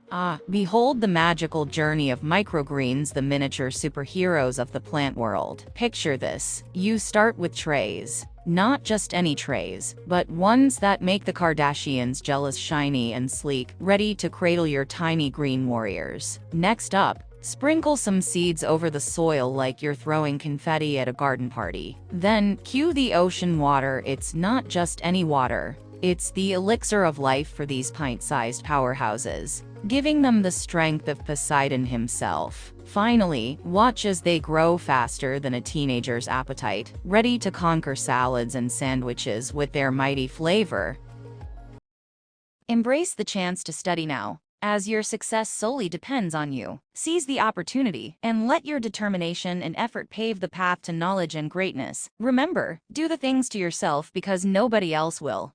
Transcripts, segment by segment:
Ah, behold the magical journey of microgreens, the miniature superheroes of the plant world. Picture this. You start with trays. Not just any trays, but ones that make the Kardashians jealous, shiny and sleek, ready to cradle your tiny green warriors. Next up, sprinkle some seeds over the soil like you're throwing confetti at a garden party. Then, cue the ocean water. It's not just any water. It's the elixir of life for these pint-sized powerhouses, giving them the strength of Poseidon himself. Finally, watch as they grow faster than a teenager's appetite, ready to conquer salads and sandwiches with their mighty flavor. Embrace the chance to study now, as your success solely depends on you. Seize the opportunity, and let your determination and effort pave the path to knowledge and greatness. Remember, do the things to yourself because nobody else will.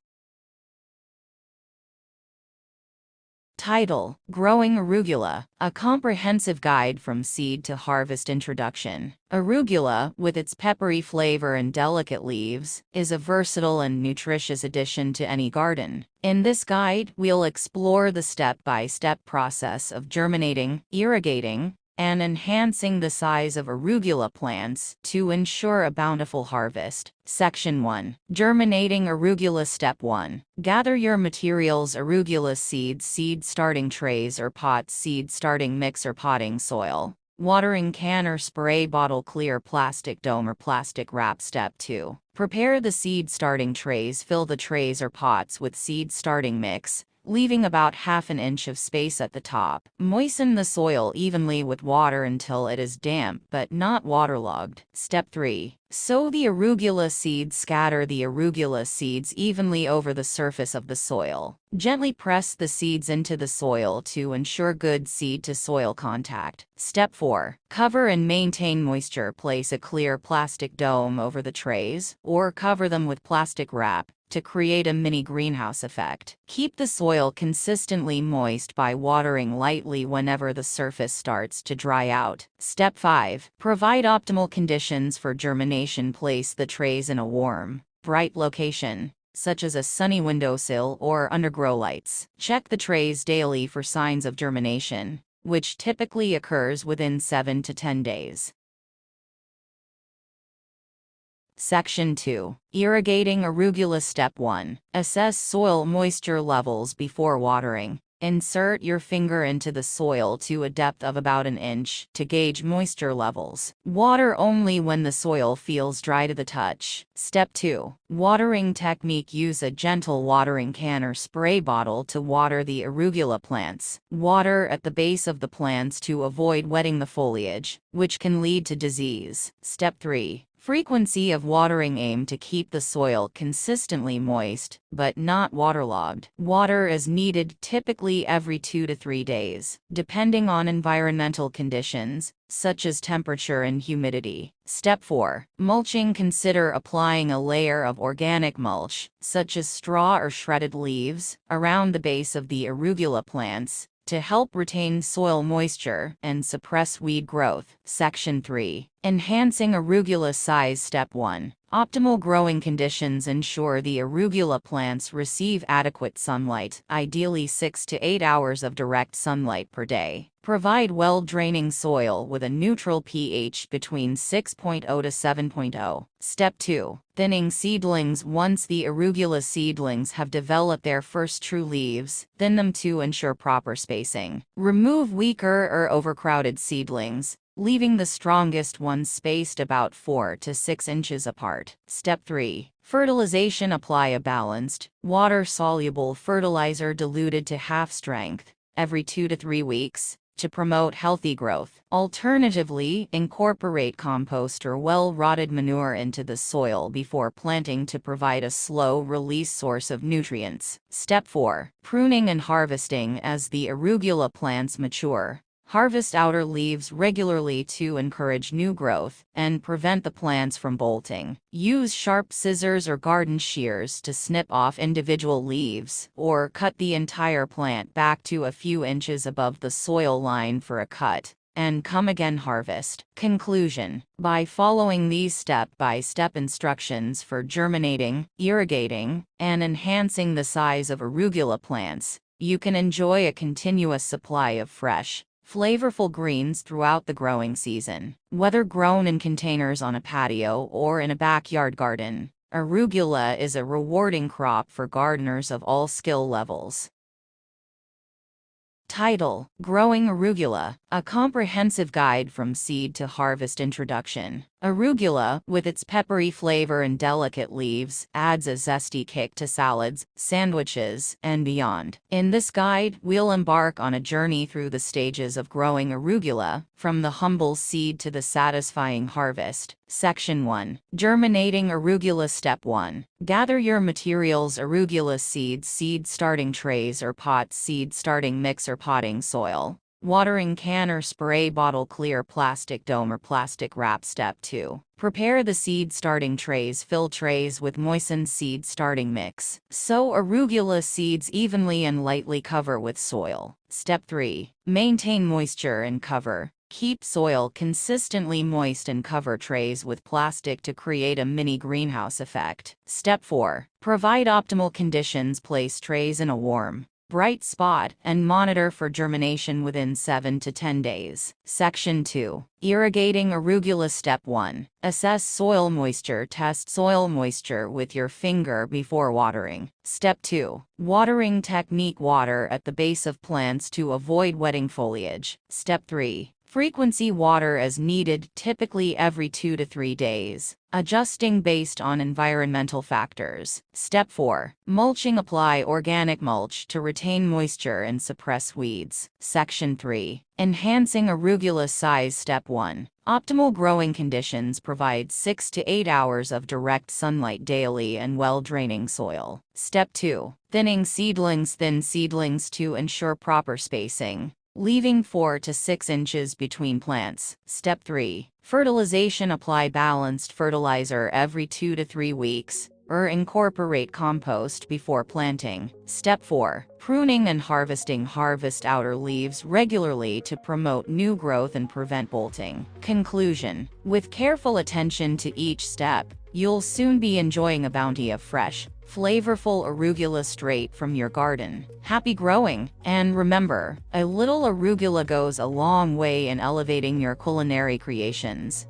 Title: Growing Arugula, a comprehensive guide from seed to harvest. Introduction. Arugula, with its peppery flavor and delicate leaves, is a versatile and nutritious addition to any garden. In this guide, we'll explore the step-by-step process of germinating, irrigating, and enhancing the size of arugula plants to ensure a bountiful harvest. Section 1. Germinating arugula. Step 1. Gather your materials: arugula seeds, seed starting trays or pots, seed starting mix or potting soil, watering can or spray bottle, clear plastic dome or plastic wrap. Step 2. Prepare the seed starting trays. Fill the trays or pots with seed starting mix, leaving about ½ an inch of space at the top. Moisten the soil evenly with water until it is damp but not waterlogged. Step 3. Sow the arugula seeds. Scatter the arugula seeds evenly over the surface of the soil. Gently press the seeds into the soil to ensure good seed-to-soil contact. Step 4. Cover and maintain moisture. Place a clear plastic dome over the trays, or cover them with plastic wrap, to create a mini greenhouse effect. Keep the soil consistently moist by watering lightly whenever the surface starts to dry out. Step 5. Provide optimal conditions for germination. Place the trays in a warm, bright location, such as a sunny windowsill or under grow lights. Check the trays daily for signs of germination, which typically occurs within 7 to 10 days. Section 2. Irrigating arugula. Step 1. Assess soil moisture levels before watering. Insert your finger into the soil to a depth of about an inch to gauge moisture levels. Water only when the soil feels dry to the touch. Step 2. Watering technique. Use a gentle watering can or spray bottle to water the arugula plants. Water at the base of the plants to avoid wetting the foliage, which can lead to disease. Step 3. Frequency of watering. Aim to keep the soil consistently moist, but not waterlogged. Water is needed typically every 2 to 3 days, depending on environmental conditions, such as temperature and humidity. Step 4. Mulching. Consider applying a layer of organic mulch, such as straw or shredded leaves, around the base of the arugula plants, to help retain soil moisture and suppress weed growth. Section 3. Enhancing arugula size. Step 1. Optimal growing conditions. Ensure the arugula plants receive adequate sunlight, ideally 6 to 8 hours of direct sunlight per day. Provide well-draining soil with a neutral pH between 6.0 to 7.0. Step 2. Thinning seedlings. Once the arugula seedlings have developed their first true leaves, thin them to ensure proper spacing. Remove weaker or overcrowded seedlings, leaving the strongest ones spaced about 4 to 6 inches apart. Step 3. Fertilization. Apply a balanced, water-soluble fertilizer diluted to half strength every 2 to 3 weeks to promote healthy growth. Alternatively, incorporate compost or well-rotted manure into the soil before planting to provide a slow-release source of nutrients. Step 4. Pruning and harvesting. As the arugula plants mature, harvest outer leaves regularly to encourage new growth and prevent the plants from bolting. Use sharp scissors or garden shears to snip off individual leaves, or cut the entire plant back to a few inches above the soil line for a cut. and come again harvest. Conclusion: by following these step-by-step instructions for germinating, irrigating, and enhancing the size of arugula plants, you can enjoy a continuous supply of fresh, flavorful greens throughout the growing season. Whether grown in containers on a patio or in a backyard garden, arugula is a rewarding crop for gardeners of all skill levels. Title: Growing Arugula, a comprehensive guide from seed to harvest introduction. Arugula, with its peppery flavor and delicate leaves, adds a zesty kick to salads, sandwiches, and beyond. In this guide, we'll embark on a journey through the stages of growing arugula, from the humble seed to the satisfying harvest. Section 1. Germinating Arugula. Step 1. Gather your materials: arugula seeds, seed starting trays or pots, seed starting mix or potting soil, watering can or spray bottle, clear plastic dome or plastic wrap. Step 2. Prepare the seed starting trays. Fill trays with moistened seed starting mix. Sow arugula seeds evenly and lightly cover with soil. Step 3. Maintain moisture and cover. Keep soil consistently moist and cover trays with plastic to create a mini greenhouse effect. Step 4. Provide optimal conditions. Place trays in a warm, bright spot and monitor for germination within 7 to 10 days. Section 2. Irrigating arugula. Step 1. Assess soil moisture. Test soil moisture with your finger before watering. Step 2. Watering technique. Water at the base of plants to avoid wetting foliage. Step 3. Frequency: water as needed, typically every 2 to 3 days, adjusting based on environmental factors. Step 4. Mulching. Apply organic mulch to retain moisture and suppress weeds. Section 3. Enhancing arugula size. Step 1. Optimal growing conditions: provide 6 to 8 hours of direct sunlight daily and well-draining soil. Step 2. Thinning seedlings. Thin seedlings to ensure proper spacing, leaving 4 to 6 inches between plants. Step 3. Fertilization. Apply balanced fertilizer every 2 to 3 weeks, or incorporate compost before planting. Step 4. Pruning and harvesting. Harvest outer leaves regularly to promote new growth and prevent bolting. Conclusion: with careful attention to each step, you'll soon be enjoying a bounty of fresh, flavorful arugula straight from your garden. Happy growing! And remember, a little arugula goes a long way in elevating your culinary creations.